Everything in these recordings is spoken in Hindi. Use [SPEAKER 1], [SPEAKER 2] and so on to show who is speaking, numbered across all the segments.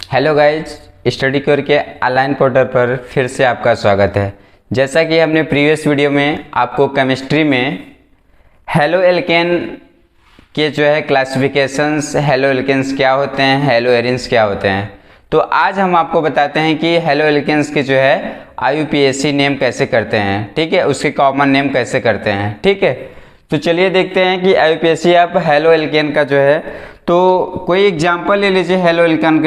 [SPEAKER 1] हेलो गाइज, स्टडी क्योर के ऑनलाइन पोर्टल पर फिर से आपका स्वागत है। जैसा कि हमने प्रीवियस वीडियो में आपको केमिस्ट्री में हेलो एल्केन के जो है क्लासिफिकेशंस, हेलो एल्केन्स क्या होते हैं, हेलो एरिन्स क्या होते हैं, तो आज हम आपको बताते हैं कि हेलो एल्केन्स के जो है IUPAC नेम कैसे करते हैं। ठीक है, उसके कॉमन नेम कैसे करते हैं। ठीक है, तो चलिए देखते हैं कि IUPAC आप हेलो एल्केन का जो है, तो कोई एग्जांपल ले लीजिए हेलो एल्केन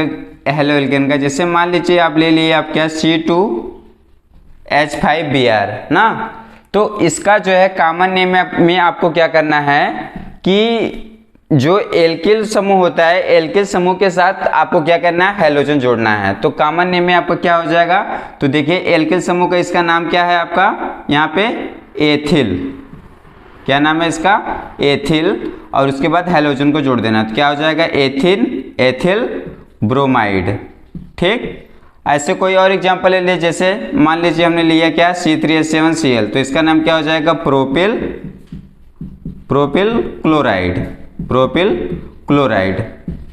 [SPEAKER 1] का। जैसे मान लीजिए आप ले लिए आप क्या C2H5Br ना, तो इसका जो है कॉमन नेम में आपको क्या करना है कि जो एल्किल समूह होता है, एल्किल समूह के साथ आपको क्या करना है, हैलोजन जोड़ना है। तो कॉमन नेम में आपको क्या हो जाएगा, तो देखिए एल्किल समूह का इसका नाम क्या है आपका, यहाँ पे एथिल, क्या नाम है इसका, एथिल, और उसके बाद हैलोजन को जोड़ देना, तो क्या हो जाएगा एथिल ब्रोमाइड। ठीक, ऐसे कोई और एग्जांपल ले लीजिए। जैसे मान लीजिए हमने लिया क्या C3H7Cl, तो इसका नाम क्या हो जाएगा, प्रोपिल क्लोराइड।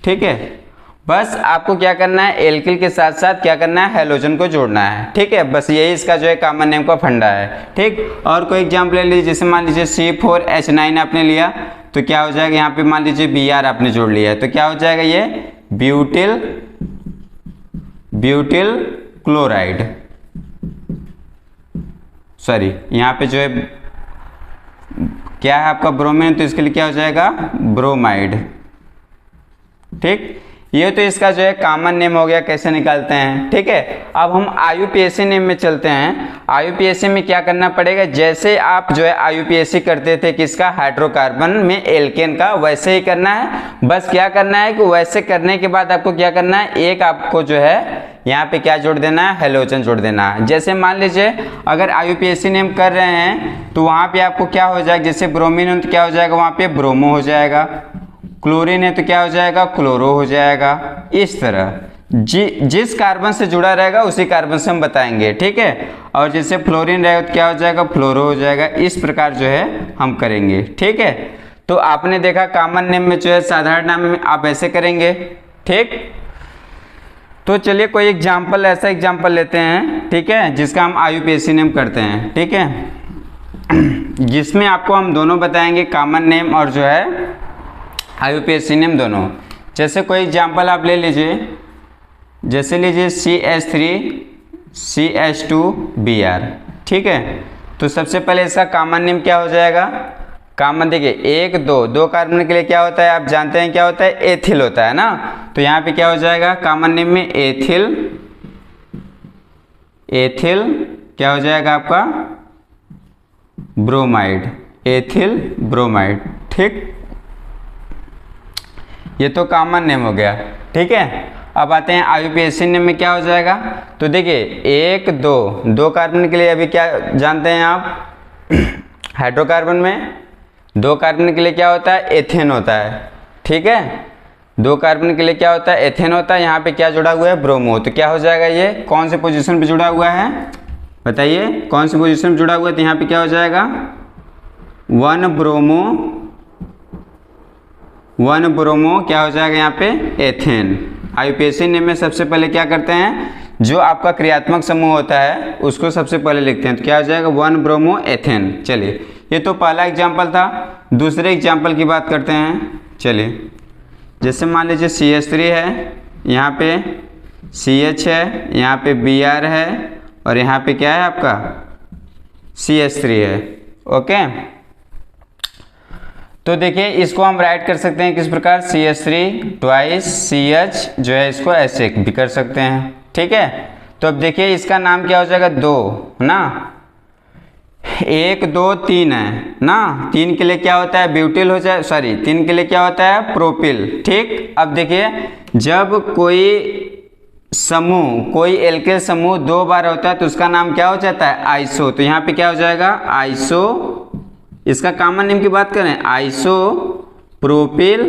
[SPEAKER 1] ठीक है, बस आपको क्या करना है, एल्किल के साथ साथ क्या करना है, हैलोजन को जोड़ना है। ठीक है, बस यही इसका जो है कॉमन नेम का फंडा है। ठीक, और कोई एग्जांपल ले लीजिए। जैसे मान लीजिए C4H9 आपने लिया, तो क्या हो जाएगा, यहाँ पे मान लीजिए Br आपने जोड़ लिया है, तो क्या हो जाएगा ये ब्यूटिल क्लोराइड। सॉरी, यहाँ पे जो है क्या है आपका ब्रोमीन, तो इसके लिए क्या हो जाएगा, ब्रोमाइड। ठीक, ये तो इसका जो है कॉमन नेम हो गया, कैसे निकालते हैं। ठीक है, अब हम IUPAC नेम में चलते हैं। IUPAC में क्या करना पड़ेगा, जैसे आप जो है IUPAC करते थे किसका, हाइड्रोकार्बन में एल्केन का, वैसे ही करना है। बस क्या करना है कि वैसे करने के बाद आपको क्या करना है, एक आपको जो है यहाँ पे क्या जोड़ देना है, हैलोजन जोड़ देना है। जैसे मान लीजिए अगर IUPAC नेम कर रहे हैं तो वहाँ पे आपको क्या हो जाएगा, जैसे ब्रोमीन है तो क्या हो जाएगा, वहाँ पे ब्रोमो हो जाएगा, क्लोरीन है तो क्या हो जाएगा, क्लोरो हो जाएगा। इस तरह जिस कार्बन से जुड़ा रहेगा उसी कार्बन से हम बताएंगे। ठीक है, और जैसे फ्लोरीन रहेगा तो क्या हो जाएगा, फ्लोरो हो जाएगा। इस प्रकार जो है हम करेंगे। ठीक है, तो आपने देखा कॉमन नेम में जो है साधारण नाम में आप ऐसे करेंगे। ठीक, तो चलिए कोई एग्जाम्पल, ऐसा एग्जाम्पल लेते हैं। ठीक है, जिसका हम IUPAC नेम करते हैं। ठीक है, जिसमें आपको हम दोनों बताएंगे, कॉमन नेम और जो है IUPAC नेम दोनों। जैसे कोई एग्जांपल आप ले लीजिए, जैसे लीजिए CH3CH2Br। ठीक है, तो सबसे पहले इसका कॉमन नेम क्या हो जाएगा, कॉमन देखिए 1 2 कार्बन के लिए क्या होता है, आप जानते हैं क्या होता है, एथिल होता है ना। तो यहाँ पे क्या हो जाएगा, कॉमन नेम में एथिल क्या हो जाएगा आपका, ब्रोमाइड, एथिल ब्रोमाइड। ठीक, ये तो कॉमन नेम हो गया। ठीक है, अब आते हैं IUPAC नेम में क्या हो जाएगा। तो देखिए 1 2 कार्बन के लिए अभी क्या जानते हैं आप, हाइड्रोकार्बन में 2 कार्बन के लिए क्या होता है, एथेन होता है। ठीक है, 2 कार्बन के लिए क्या होता है, एथेन होता है। यहाँ पे क्या जुड़ा हुआ है, ब्रोमो, तो क्या हो जाएगा, ये कौन से पोजीशन पे जुड़ा हुआ है, बताइए कौन सी पोजीशन पे जुड़ा हुआ है। तो यहाँ पे क्या हो जाएगा, 1 ब्रोमो क्या हो जाएगा यहाँ पे, एथेन। IUPAC नेम में सबसे पहले क्या करते हैं, जो आपका क्रियात्मक समूह होता है उसको सबसे पहले लिखते हैं, तो क्या हो जाएगा, 1 ब्रोमो एथेन। चलिए, ये तो पहला एग्जाम्पल था। दूसरे एग्जाम्पल की बात करते हैं। चलिए, जैसे मान लीजिए CH3 है, यहाँ पे CH है, यहाँ पे Br है, और यहाँ पे क्या है आपका CH3 है। ओके, तो देखिए इसको हम राइट कर सकते हैं किस प्रकार, CH3 2 CH जो है, इसको ऐसे भी कर सकते हैं। ठीक है, तो अब देखिए इसका नाम क्या हो जाएगा, 2 ना, 1 2 3 है ना, 3 के लिए क्या होता है, ब्यूटिल हो जाए, सॉरी 3 के लिए क्या होता है, प्रोपिल। ठीक, अब देखिए जब कोई समूह, कोई एल्किल समूह 2 बार होता है तो उसका नाम क्या हो जाता है, आइसो। तो यहाँ पे क्या हो जाएगा, आइसो, इसका कॉमन नेम की बात करें, आइसोप्रोपिल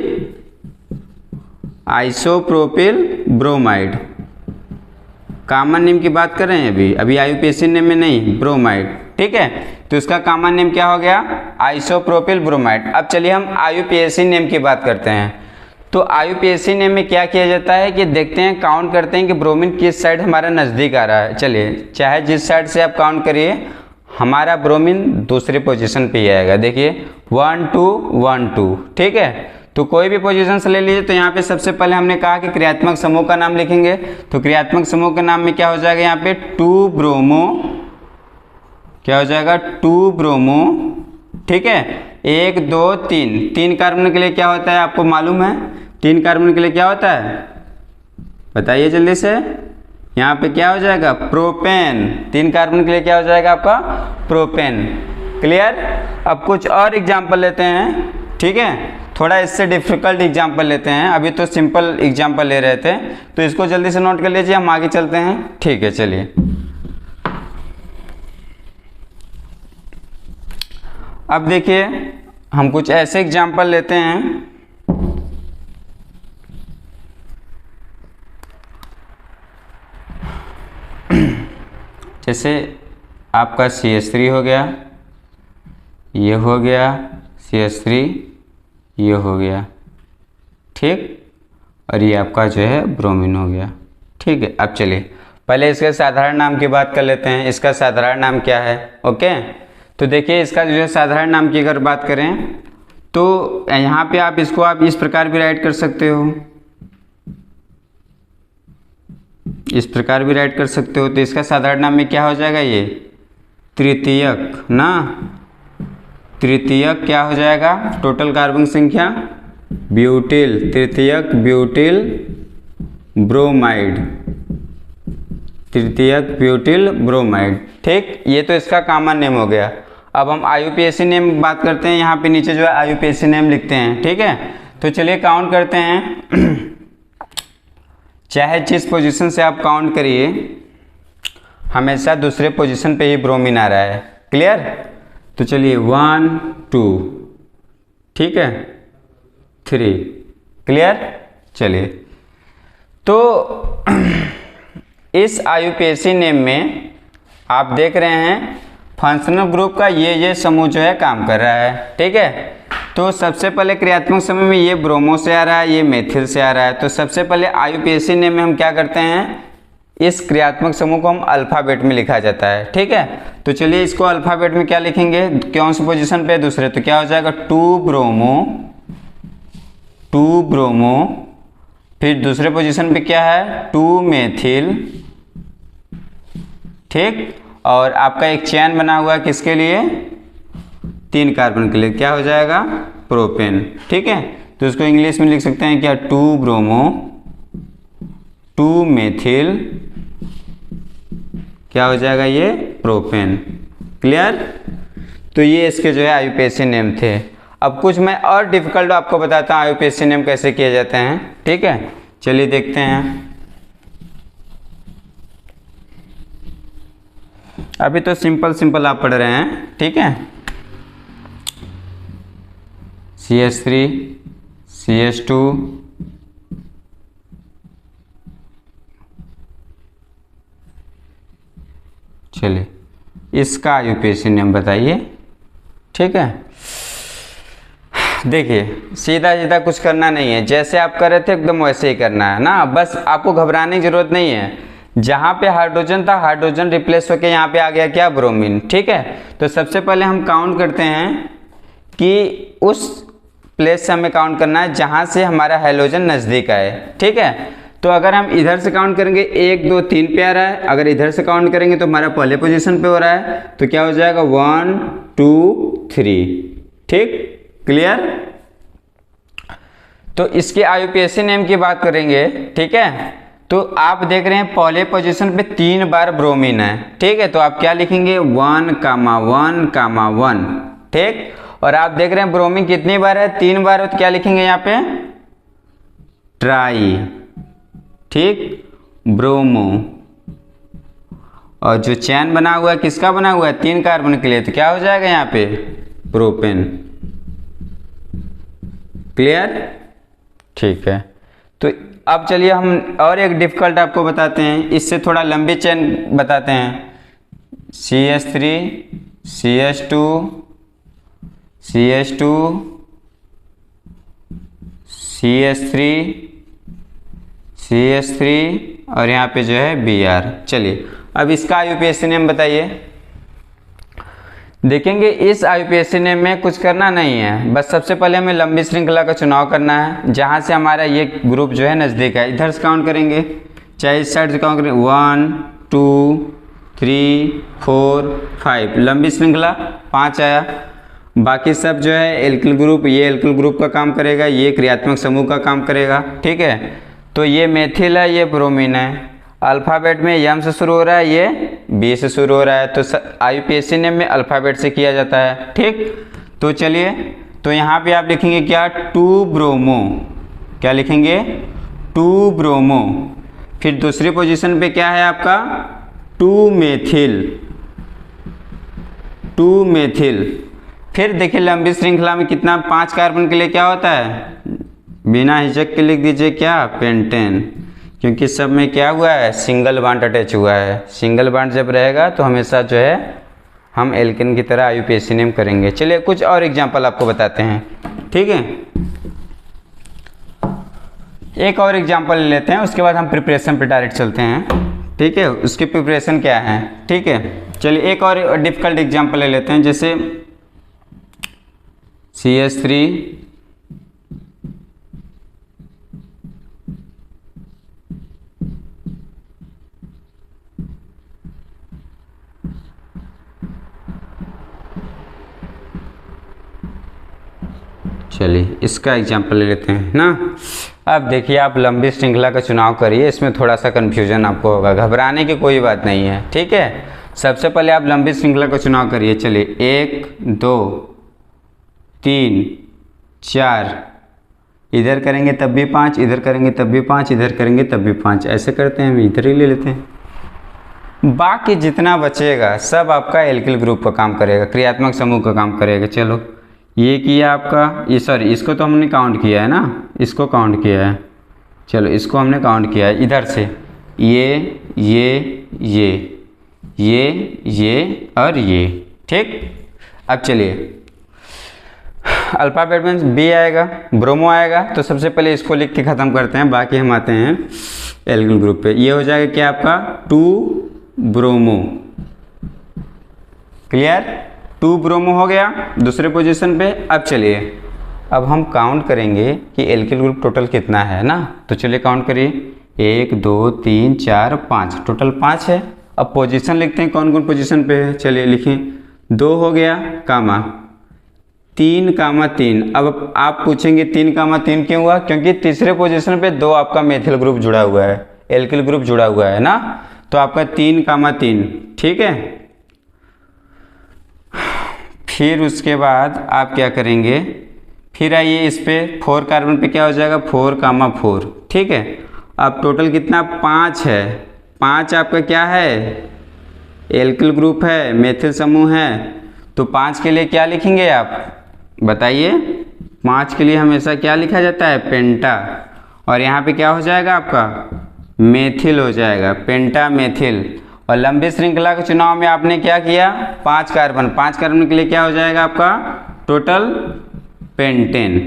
[SPEAKER 1] ब्रोमाइड। कॉमन नेम की बात कर रहे हैं अभी IUPAC नेम में नहीं, ब्रोमाइड। ठीक है, तो इसका कॉमन नेम क्या हो गया, आइसोप्रोपिल ब्रोमाइड। अब चलिए हम IUPAC नेम की बात करते हैं। तो IUPAC नेम में क्या किया जाता है कि देखते हैं, काउंट करते हैं कि ब्रोमीन किस साइड हमारा नज़दीक आ रहा है। चलिए, चाहे जिस साइड से आप काउंट करिए, हमारा ब्रोमीन दूसरे पोजीशन पे ही आएगा। देखिए 1 2 1 2, ठीक है। तो कोई भी पोजीशन से ले लीजिए। तो यहाँ पे सबसे पहले हमने कहा कि क्रियात्मक समूह का नाम लिखेंगे। तो क्रियात्मक समूह के नाम में क्या हो जाएगा, यहाँ पे 2 ब्रोमो, क्या हो जाएगा 2 ब्रोमो, ठीक है। 1 2 3, 3 कार्बन के लिए क्या होता है आपको मालूम है? 3 कार्बन के लिए क्या होता है बताइए जल्दी से। यहाँ पे क्या हो जाएगा प्रोपेन। 3 कार्बन के लिए क्या हो जाएगा आपका प्रोपेन। क्लियर। अब कुछ और एग्जाम्पल लेते हैं, ठीक है। थोड़ा इससे डिफिकल्ट एग्जाम्पल लेते हैं, अभी तो सिंपल एग्जाम्पल ले रहे थे, तो इसको जल्दी से नोट कर लीजिए, हम आगे चलते हैं, ठीक है। चलिए, अब देखिए हम कुछ ऐसे एग्जाम्पल लेते हैं, जैसे आपका CH3 हो गया, ये हो गया CH3, ये हो गया, ठीक, और ये आपका जो है ब्रोमीन हो गया, ठीक है। अब चलिए पहले इसके साधारण नाम की बात कर लेते हैं। इसका साधारण नाम क्या है? ओके, तो देखिए इसका जो है साधारण नाम की अगर बात करें तो यहाँ पे आप इसको आप इस प्रकार भी राइट कर सकते हो, इस प्रकार भी राइट कर सकते हो। तो इसका साधारण नाम में क्या हो जाएगा, ये तृतीयक ना, तृतीयक क्या हो जाएगा, टोटल कार्बन संख्या ब्यूटिल, तृतीयक ब्यूटिल ब्रोमाइड, तृतीयक ब्यूटिल ब्रोमाइड, ठीक। ये तो इसका कॉमन नेम हो गया। अब हम IUPAC नेम बात करते हैं, यहाँ पे नीचे जो है IUPAC नेम लिखते हैं, ठीक है। तो चलिए काउंट करते हैं। चाहे जिस पोजीशन से आप काउंट करिए, हमेशा दूसरे पोजीशन पे ही ब्रोमीन आ रहा है। क्लियर। तो चलिए 1 2, ठीक है, 3, क्लियर। चलिए, तो इस IUPAC नेम में आप देख रहे हैं फंक्शनल ग्रुप का ये समूह जो है काम कर रहा है, ठीक है। तो सबसे पहले क्रियात्मक समूह में ये ब्रोमो से आ रहा है, ये मेथिल से आ रहा है। तो सबसे पहले IUPAC नेम में हम क्या करते हैं, इस क्रियात्मक समूह को हम अल्फ़ाबेट में लिखा जाता है, ठीक है। तो चलिए इसको अल्फ़ाबेट में क्या लिखेंगे, कौन सी पोजीशन पे दूसरे, तो क्या हो जाएगा 2 ब्रोमो, 2 ब्रोमो, फिर दूसरे पोजीशन पे क्या है 2 मेथिल, ठीक। और आपका एक चैन बना हुआ है किसके लिए, 3 कार्बन के लिए, क्या हो जाएगा प्रोपेन, ठीक है। तो इसको इंग्लिश में लिख सकते हैं क्या 2 ब्रोमो, 2 मेथिल, क्या हो जाएगा ये प्रोपेन। क्लियर। तो ये इसके जो है IUPAC नेम थे। अब कुछ मैं और डिफिकल्ट आपको बताता हूँ IUPAC नेम कैसे किए जाते हैं, ठीक है। चलिए देखते हैं। अभी तो सिंपल आप पढ़ रहे हैं, ठीक है। CH3 CH2 चलिए इसका IUPAC नेम बताइए, ठीक है। देखिए सीधा कुछ करना नहीं है, जैसे आप कर रहे थे एकदम वैसे ही करना है ना, बस आपको घबराने की जरूरत नहीं है। जहाँ पे हाइड्रोजन था, हाइड्रोजन रिप्लेस होके यहाँ पे आ गया क्या ब्रोमीन, ठीक है। तो सबसे पहले हम काउंट करते हैं कि उस प्लेस से हमें काउंट करना है जहाँ से हमारा हाइड्रोजन नज़दीक आए, ठीक है। तो अगर हम इधर से काउंट करेंगे 1 2 3 पे आ रहा है, अगर इधर से काउंट करेंगे तो हमारा पहले पोजीशन पे हो रहा है, तो क्या हो जाएगा 1 2 3, ठीक। क्लियर। तो इसके IUPAC नेम की बात करेंगे, ठीक है। तो आप देख रहे हैं पहले पोजीशन पे 3 बार ब्रोमीन है, ठीक है। तो आप क्या लिखेंगे 1 1 1, ठीक। और आप देख रहे हैं ब्रोमीन कितनी बार है, 3 बार है, तो क्या लिखेंगे यहाँ पे ट्राई, ठीक, ब्रोमो। और जो चैन बना हुआ है किसका बना हुआ है, 3 कार्बन के लिए, तो क्या हो जाएगा यहाँ पे प्रोपेन। क्लियर। ठीक है। तो अब चलिए हम और एक डिफिकल्ट आपको बताते हैं, इससे थोड़ा लंबी चेन बताते हैं। CH3 CH2 CH2 CH3 और यहाँ पे जो है Br। चलिए अब इसका IUPAC नेम बताइए। देखेंगे इस IUPAC नेम में कुछ करना नहीं है, बस सबसे पहले हमें लंबी श्रृंखला का चुनाव करना है जहाँ से हमारा ये ग्रुप जो है नज़दीक है। इधर से काउंट करेंगे, चाहे इस साइड से काउंट करेंगे, 1 2 3 4 5, लंबी श्रृंखला 5 आया। बाकी सब जो है एल्किल ग्रुप, ये एल्किल ग्रुप का काम करेगा, ये क्रियात्मक समूह का काम करेगा, ठीक है। तो ये मेथिल है, ये ब्रोमीन है। अल्फ़ाबेट में M से शुरू हो रहा है, ये B से शुरू हो रहा है, तो IUPAC नेम में अल्फ़ाबेट से किया जाता है, ठीक। तो चलिए, तो यहाँ पे आप लिखेंगे क्या, 2 ब्रोमो, क्या लिखेंगे, 2 ब्रोमो। फिर दूसरी पोजीशन पे क्या है आपका, 2 मेथिल। फिर देखिए लंबी श्रृंखला में कितना, 5 कार्बन के लिए क्या होता है, बिना हिचक के लिख दीजिए क्या, पेंटेन, क्योंकि सब में क्या हुआ है, सिंगल बॉन्ड अटैच हुआ है। सिंगल बॉन्ड जब रहेगा तो हमेशा जो है हम एल्केन की तरह IUPAC नेम करेंगे। चलिए कुछ और एग्जांपल आपको बताते हैं, ठीक है। एक और एग्जांपल ले लेते हैं, उसके बाद हम प्रिपरेशन पे डायरेक्ट चलते हैं, ठीक है। उसकी प्रिपरेशन क्या है, ठीक है। चलिए एक और डिफिकल्ट एग्जांपल ले लेते हैं, जैसे CH3 चलिए इसका एग्जांपल ले लेते हैं ना। अब देखिए आप लंबी श्रृंखला का चुनाव करिए, इसमें थोड़ा सा कन्फ्यूजन आपको होगा, घबराने की कोई बात नहीं है, ठीक है। सबसे पहले आप लंबी श्रृंखला का चुनाव करिए। चलिए 1 2 3 4, इधर करेंगे तब भी 5, इधर करेंगे तब भी 5, इधर करेंगे तब भी 5, ऐसे करते हैं, हम इधर ही ले लेते हैं। बाकी जितना बचेगा सब आपका एल्किल ग्रुप का काम करेगा, क्रियात्मक समूह का काम करेगा। चलो ये किया आपका, ये सॉरी इसको तो हमने काउंट किया है ना, इसको काउंट किया है, चलो इसको हमने काउंट किया है। इधर से ये और ये, ठीक। अब चलिए अल्फ़ाबेट में B आएगा, ब्रोमो आएगा, तो सबसे पहले इसको लिख के ख़त्म करते हैं, बाकी हम आते हैं एल्किल ग्रुप पे। ये हो जाएगा क्या आपका, 2 ब्रोमो, क्लियर, 2 ब्रोमो हो गया दूसरे पोजीशन पे। अब चलिए अब हम काउंट करेंगे कि एल्किल ग्रुप टोटल कितना है ना, तो चलिए काउंट करिए, 1 2 3 4 5, टोटल 5 है। अब पोजीशन लिखते हैं, कौन कौन पोजीशन पे है, चलिए लिखें, 2 हो गया, कामा 3 कामा 3। अब आप पूछेंगे 3 कामा 3 क्यों हुआ, क्योंकि तीसरे पोजीशन पे 2 आपका मेथिल ग्रुप जुड़ा हुआ है, एल्किल ग्रुप जुड़ा हुआ है ना, तो आपका 3 कामा 3, ठीक है। फिर उसके बाद आप क्या करेंगे, फिर आइए इस पे 4 कार्बन पे क्या हो जाएगा, 4 कामा 4, ठीक है। अब टोटल कितना, 5 है, 5 आपका क्या है, एल्किल ग्रुप है, मेथिल समूह है, तो 5 के लिए क्या लिखेंगे आप बताइए। 5 के लिए हमेशा क्या लिखा जाता है, पेंटा, और यहाँ पे क्या हो जाएगा आपका, मेथिल हो जाएगा, पेंटा मेथिल। और लंबी श्रृंखला के चुनाव में आपने क्या किया, 5 कार्बन के लिए क्या हो जाएगा आपका टोटल, पेंटेन।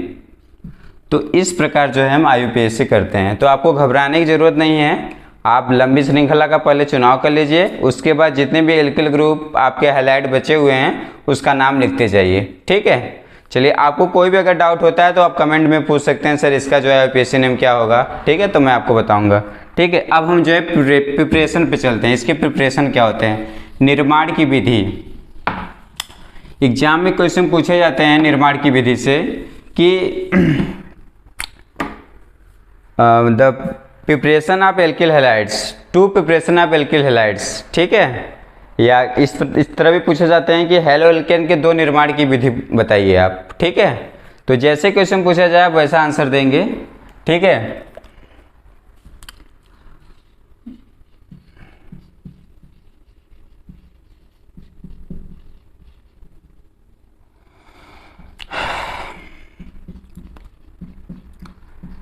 [SPEAKER 1] तो इस प्रकार जो है हम IUPAC करते हैं, तो आपको घबराने की ज़रूरत नहीं है। आप लंबी श्रृंखला का पहले चुनाव कर लीजिए, उसके बाद जितने भी एल्किल ग्रुप आपके हाईलाइट बचे हुए हैं उसका नाम लिखते जाइए, ठीक है। चलिए आपको कोई भी अगर डाउट होता है तो आप कमेंट में पूछ सकते हैं, सर इसका जो है IUPAC नेम क्या होगा, ठीक है, तो मैं आपको बताऊंगा, ठीक है। अब हम जो है प्रिपरेशन पे चलते हैं। इसके प्रिपरेशन क्या होते हैं, निर्माण की विधि। एग्जाम में क्वेश्चन पूछे जाते हैं निर्माण की विधि से कि the preparation of alkyl halides to preparation of alkyl halides, ठीक है। या इस तरह भी पूछे जाते हैं कि हेलो एल्केन के 2 निर्माण की विधि बताइए आप, ठीक है। तो जैसे क्वेश्चन पूछा जाए वैसा आंसर देंगे, ठीक है।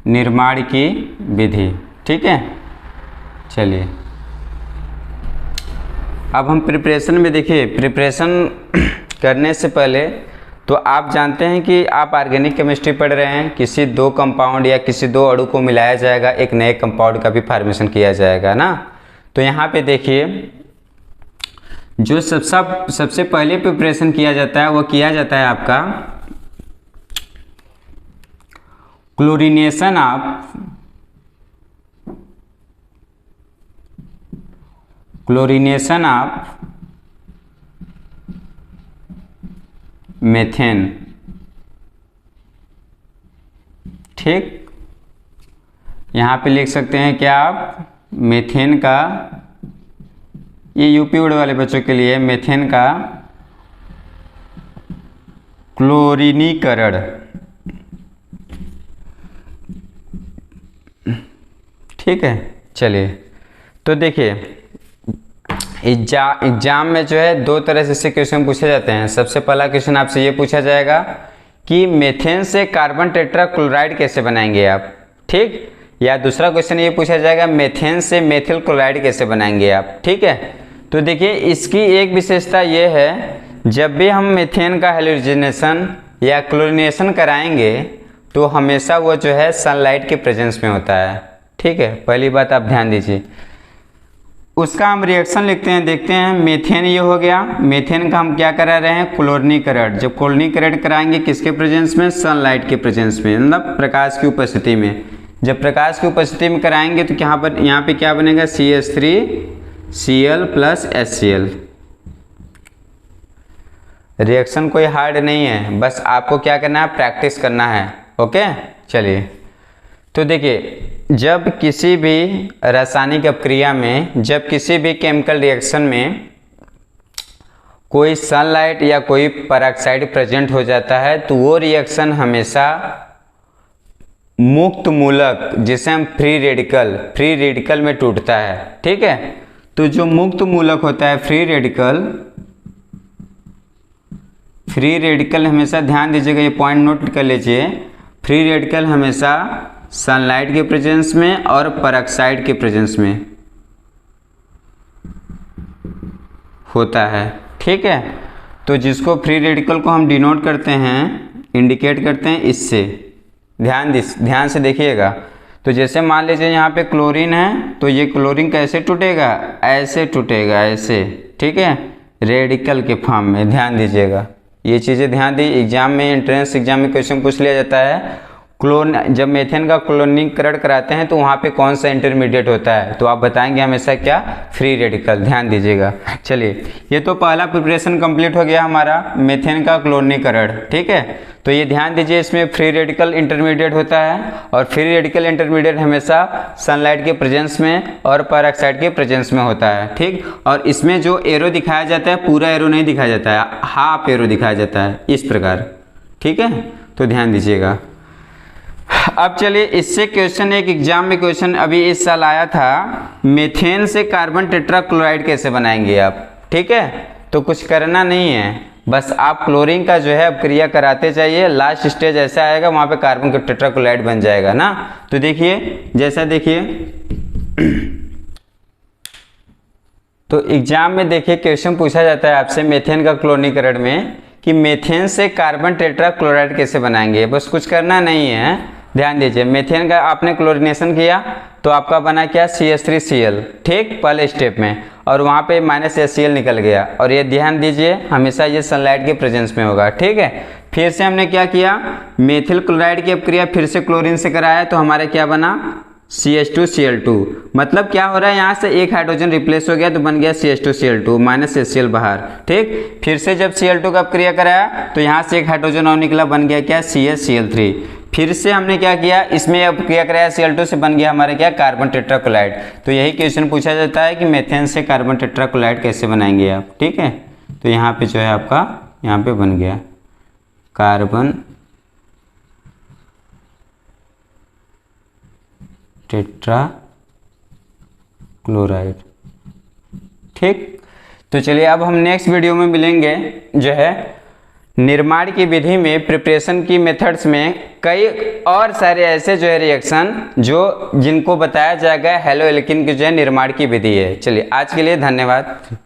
[SPEAKER 1] निर्माण की विधि, ठीक है। चलिए अब हम प्रिपरेशन में देखिए, प्रिपरेशन करने से पहले तो आप जानते हैं कि आप ऑर्गेनिक केमिस्ट्री पढ़ रहे हैं, किसी दो कंपाउंड या किसी दो अणु को मिलाया जाएगा, एक नए कंपाउंड का भी फॉर्मेशन किया जाएगा ना। तो यहाँ पे देखिए जो सबसे पहले प्रिपरेशन किया जाता है वो किया जाता है आपका क्लोरीनेशन ऑफ मेथेन। ठीक, यहाँ पे लिख सकते हैं क्या आप, मेथेन का, ये यूपी बोर्ड वाले बच्चों के लिए, मेथेन का क्लोरीनीकरण। ठीक है, चलिए तो देखिए एग्जाम में जो है दो तरह से क्वेश्चन पूछे जाते हैं। सबसे पहला क्वेश्चन आपसे ये पूछा जाएगा कि मेथेन से कार्बन टेट्रा क्लोराइड कैसे बनाएंगे आप। ठीक, या दूसरा क्वेश्चन ये पूछा जाएगा मेथेन से मेथिल क्लोराइड कैसे बनाएंगे आप। ठीक है, तो देखिए इसकी एक विशेषता ये है, जब भी हम मेथेन का हैलोजिनेशन या क्लोरीनेशन कराएंगे तो हमेशा वो जो है सनलाइट के प्रेजेंस में होता है। ठीक है, पहली बात आप ध्यान दीजिए। उसका हम रिएक्शन लिखते हैं, देखते हैं। मेथेन ये हो गया, मेथेन का हम क्या करा रहे हैं, क्लोरीनीकरण। जब क्लोरीनीकरण कराएंगे किसके प्रेजेंस में, सनलाइट के प्रेजेंस में, मतलब प्रकाश की उपस्थिति में। जब प्रकाश की उपस्थिति में कराएंगे तो यहाँ पे क्या बनेगा, CH3Cl + HCl। रिएक्शन कोई हार्ड नहीं है, बस आपको क्या करना है, प्रैक्टिस करना है। ओके, चलिए तो देखिए जब किसी भी रासायनिक अपक्रिया में, जब किसी भी केमिकल रिएक्शन में कोई सनलाइट या कोई पेरोक्साइड प्रेजेंट हो जाता है तो वो रिएक्शन हमेशा मुक्त मूलक, जिसे हम फ्री रेडिकल में टूटता है। ठीक है, तो जो मुक्त मूलक होता है फ्री रेडिकल हमेशा ध्यान दीजिएगा, ये पॉइंट नोट कर लीजिए। फ्री रेडिकल हमेशा सनलाइट के प्रेजेंस में और पेरोक्साइड के प्रेजेंस में होता है। ठीक है, तो जिसको फ्री रेडिकल को हम डिनोट करते हैं, इंडिकेट करते हैं इससे, ध्यान से देखिएगा। तो जैसे मान लीजिए यहाँ पे क्लोरीन है, तो ये क्लोरीन कैसे टूटेगा, ऐसे टूटेगा, ऐसे। ठीक है, रेडिकल के फॉर्म में, ध्यान दीजिएगा ये चीज़ें, ध्यान दी। एग्जाम में, एंट्रेंस एग्जाम में क्वेश्चन पूछ लिया जाता है, जब मेथेन का क्लोरीनीकरण कराते हैं तो वहाँ पे कौन सा इंटरमीडिएट होता है, तो आप बताएंगे हमेशा क्या, फ्री रेडिकल। ध्यान दीजिएगा। चलिए, ये तो पहला प्रिपरेशन कंप्लीट हो गया हमारा, मेथेन का क्लोरीनीकरण। ठीक है, तो ये ध्यान दीजिए, इसमें फ्री रेडिकल इंटरमीडिएट होता है और फ्री रेडिकल इंटरमीडिएट हमेशा सनलाइट के प्रेजेंस में और पेरोक्साइड के प्रेजेंस में होता है। ठीक, और इसमें जो एरो दिखाया जाता है, पूरा एरो नहीं दिखाया जाता है, हाफ एरो दिखाया जाता है, इस प्रकार। ठीक है, तो ध्यान दीजिएगा। अब चलिए इससे क्वेश्चन, एक एग्जाम में क्वेश्चन अभी इस साल आया था, मेथेन से कार्बन टेट्रा क्लोराइड कैसे बनाएंगे आप। ठीक है, तो कुछ करना नहीं है, बस आप क्लोरीन का जो है अपक्रिया कराते जाइए, लास्ट स्टेज ऐसा आएगा वहाँ पे कार्बन का टेट्रा क्लोराइड बन जाएगा ना। तो देखिए, जैसा देखिए तो एग्जाम में देखिए क्वेश्चन पूछा जाता है आपसे मेथेन का क्लोरीनीकरण में कि मेथेन से कार्बन टेट्रा क्लोराइड कैसे बनाएंगे। बस कुछ करना नहीं है, ध्यान दीजिए। मेथेन का आपने क्लोरीनेशन किया तो आपका बना क्या, CH3Cl। ठीक, पहले स्टेप में, और वहाँ पे -HCl निकल गया। और ये ध्यान दीजिए हमेशा ये सनलाइट के प्रेजेंस में होगा। ठीक है, फिर से हमने क्या किया, मेथिल क्लोराइड की अपक्रिया फिर से क्लोरीन से कराया तो हमारा क्या बना, CH2Cl2। मतलब क्या हो रहा है, यहाँ से एक हाइड्रोजन रिप्लेस हो गया तो बन गया CH2Cl2, -HCl बाहर। ठीक, फिर से जब Cl2 का अपक्रिया कराया तो यहाँ से एक हाइड्रोजन और निकला, बन गया क्या, CH_Cl3। फिर से हमने क्या किया, इसमें अपक्रिया कराया, Cl2 से बन गया हमारे क्या, कार्बन टेट्रा क्लोराइड। तो यही क्वेश्चन पूछा जाता है कि मेथेन से कार्बन टेट्रा क्लोराइड कैसे बनाएंगे आप। ठीक है, तो यहाँ पे जो है आपका, यहाँ पे बन गया कार्बन टेट्रा क्लोराइड। ठीक, तो चलिए अब हम नेक्स्ट वीडियो में मिलेंगे, जो है निर्माण की विधि में, प्रिपरेशन की मेथड्स में कई और सारे ऐसे जो है रिएक्शन जिनको बताया जाएगा हेलो एल्किन की जो है निर्माण की विधि है। चलिए आज के लिए धन्यवाद।